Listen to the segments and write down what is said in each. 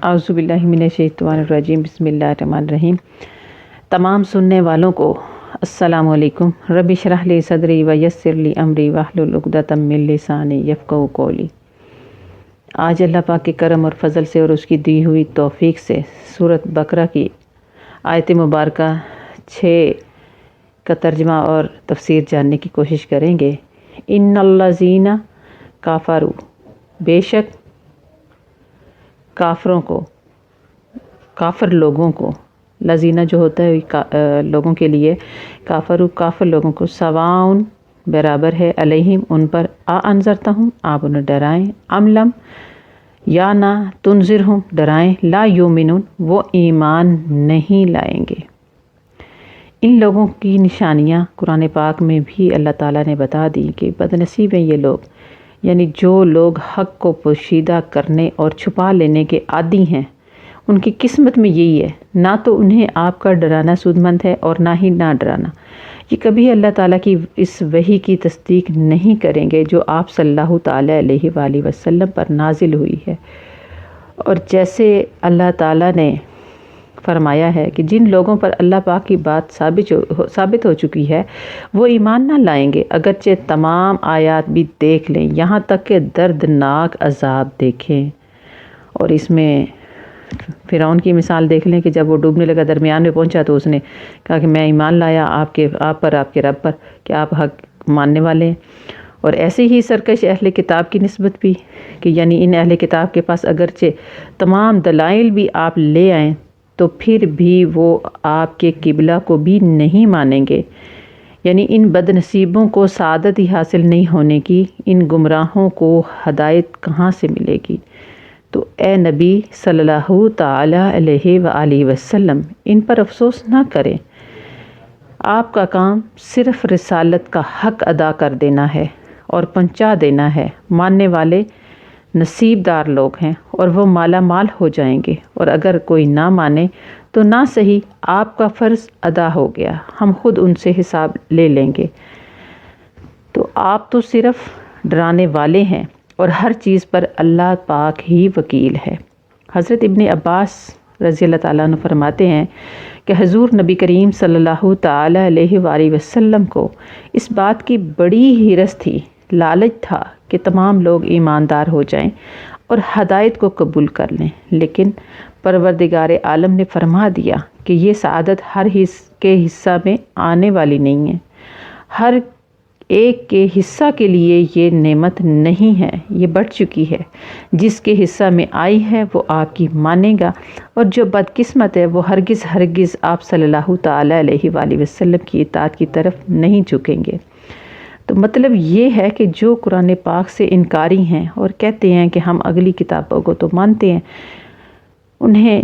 اعوذ باللہ من الشیطان الرجیم، بسم اللہ الرحمن الرحیم۔ تمام سننے والوں کو السلام علیکم۔ رب اشرح لی صدری ویسر لی امری واحلل عقدۃ من لسانی یفقہوا قولی۔ آج اللہ پاک کے کرم اور فضل سے اور اس کی دی ہوئی توفیق سے سورۃ بقرہ کی آیت مبارکہ 6 کا ترجمہ اور تفسیر جاننے کی کوشش کریں گے۔ ان الذین کافروا، بے شک کافروں کو، کافر لوگوں کو، لذینہ جو ہوتا ہے لوگوں کے لیے، کافر لوگوں کو، سواؤن برابر ہے، علیہم ان پر، انذرتہم آپ انہیں ڈرائیں، ام لم یا نہ، تنذرہم ڈرائیں، لا یؤمنون وہ ایمان نہیں لائیں گے۔ ان لوگوں کی نشانیاں قرآن پاک میں بھی اللہ تعالیٰ نے بتا دی کہ بد نصیب ہیں یہ لوگ، یعنی جو لوگ حق کو پوشیدہ کرنے اور چھپا لینے کے عادی ہیں، ان کی قسمت میں یہی ہے۔ نہ تو انہیں آپ کا ڈرانا سود مند ہے اور نہ ہی نہ ڈرانا۔ یہ کبھی اللہ تعالیٰ کی اس وحی کی تصدیق نہیں کریں گے جو آپ صلی اللہ تعالیٰ علیہ وآلہ وسلم پر نازل ہوئی ہے۔ اور جیسے اللہ تعالیٰ نے فرمایا ہے کہ جن لوگوں پر اللہ پاک کی بات ثابت ہو چکی ہے وہ ایمان نہ لائیں گے، اگرچہ تمام آیات بھی دیکھ لیں، یہاں تک کہ دردناک عذاب دیکھیں۔ اور اس میں فرعون کی مثال دیکھ لیں کہ جب وہ ڈوبنے لگا، درمیان میں پہنچا تو اس نے کہا کہ میں ایمان لایا آپ پر، آپ کے رب پر، کہ آپ حق ماننے والے ہیں۔ اور ایسے ہی سرکش اہل کتاب کی نسبت بھی کہ یعنی ان اہل کتاب کے پاس اگرچہ تمام دلائل بھی آپ لے آئیں تو پھر بھی وہ آپ کے قبلہ کو بھی نہیں مانیں گے، یعنی ان بد نصیبوں کو سعادت ہی حاصل نہیں ہونے کی، ان گمراہوں کو ہدایت کہاں سے ملے گی؟ تو اے نبی صلی اللہ تعالیٰ علیہ وآلہ وسلم ان پر افسوس نہ کریں، آپ کا کام صرف رسالت کا حق ادا کر دینا ہے اور پہنچا دینا ہے۔ ماننے والے نصیب دار لوگ ہیں اور وہ مالا مال ہو جائیں گے، اور اگر کوئی نہ مانے تو نہ صحیح، آپ کا فرض ادا ہو گیا، ہم خود ان سے حساب لے لیں گے۔ تو آپ تو صرف ڈرانے والے ہیں اور ہر چیز پر اللہ پاک ہی وکیل ہے۔ حضرت ابن عباس رضی اللہ تعالیٰ عنہ فرماتے ہیں کہ حضور نبی کریم صلی اللہ تعالیٰ علیہ وآلہ وسلم کو اس بات کی بڑی حرص تھی، لالچ تھا کہ تمام لوگ ایماندار ہو جائیں اور ہدایت کو قبول کر لیں، لیکن پروردگار عالم نے فرما دیا کہ یہ سعادت ہر کے حصہ میں آنے والی نہیں ہے، ہر ایک کے حصہ کے لیے یہ نعمت نہیں ہے، یہ بڑھ چکی ہے۔ جس کے حصہ میں آئی ہے وہ آپ کی مانے گا، اور جو بدقسمت ہے وہ ہرگز آپ صلی اللہ تعالیٰ علیہ وآلہ وسلم کی اطاعت کی طرف نہیں جھکیں گے۔ تو مطلب یہ ہے کہ جو قرآن پاک سے انکاری ہیں اور کہتے ہیں کہ ہم اگلی کتابوں کو تو مانتے ہیں، انہیں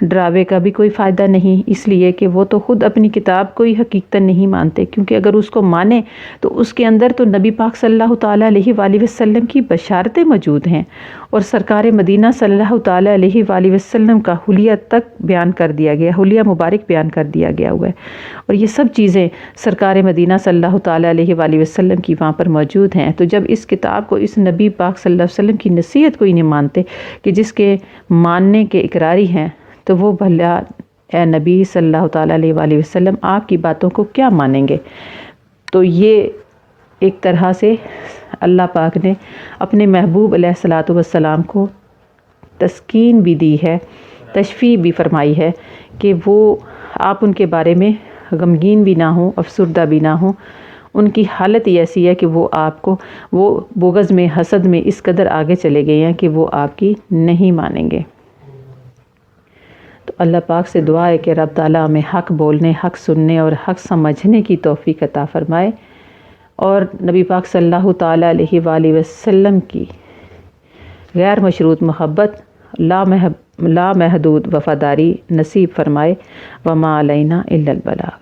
ڈراوے کا بھی کوئی فائدہ نہیں، اس لیے کہ وہ تو خود اپنی کتاب کو ہی حقیقتاً نہیں مانتے، کیونکہ اگر اس کو مانیں تو اس کے اندر تو نبی پاک صلی اللہ تعالیٰ علیہ وآلہ وسلم کی بشارتیں موجود ہیں، اور سرکار مدینہ صلی اللہ تعالیٰ علیہ وآلہ وسلم کا حلیہ تک بیان کر دیا گیا، حلیہ مبارک بیان کر دیا گیا ہوا ہے، اور یہ سب چیزیں سرکار مدینہ صلی اللہ تعالیٰ علیہ وآلہ وسلم کی وہاں پر موجود ہیں۔ تو جب اس کتاب کو، اس نبی پاک صلی اللہ علیہ وسلم کی نصیحت کو ہی نہیں مانتے کہ جس کے ماننے کے اقراری ہیں، تو وہ بھلا اے نبی صلی اللہ تعالیٰ علیہ وآلہ وسلم آپ کی باتوں کو کیا مانیں گے؟ تو یہ ایک طرح سے اللہ پاک نے اپنے محبوب علیہ الصلاۃ والسلام کو تسکین بھی دی ہے، تشفیع بھی فرمائی ہے کہ وہ آپ ان کے بارے میں غمگین بھی نہ ہوں، افسردہ بھی نہ ہوں۔ ان کی حالت ہی ایسی ہے کہ وہ آپ کو، وہ بغض میں، حسد میں اس قدر آگے چلے گئے ہیں کہ وہ آپ کی نہیں مانیں گے۔ تو اللہ پاک سے دعا ہے کہ رب تعالیٰ ہمیں حق بولنے، حق سننے اور حق سمجھنے کی توفیق عطا فرمائے، اور نبی پاک صلی اللہ تعالیٰ علیہ وآلہ وسلم کی غیر مشروط محبت، لا محدود وفاداری نصیب فرمائے۔ وما علینا الا البلاغ۔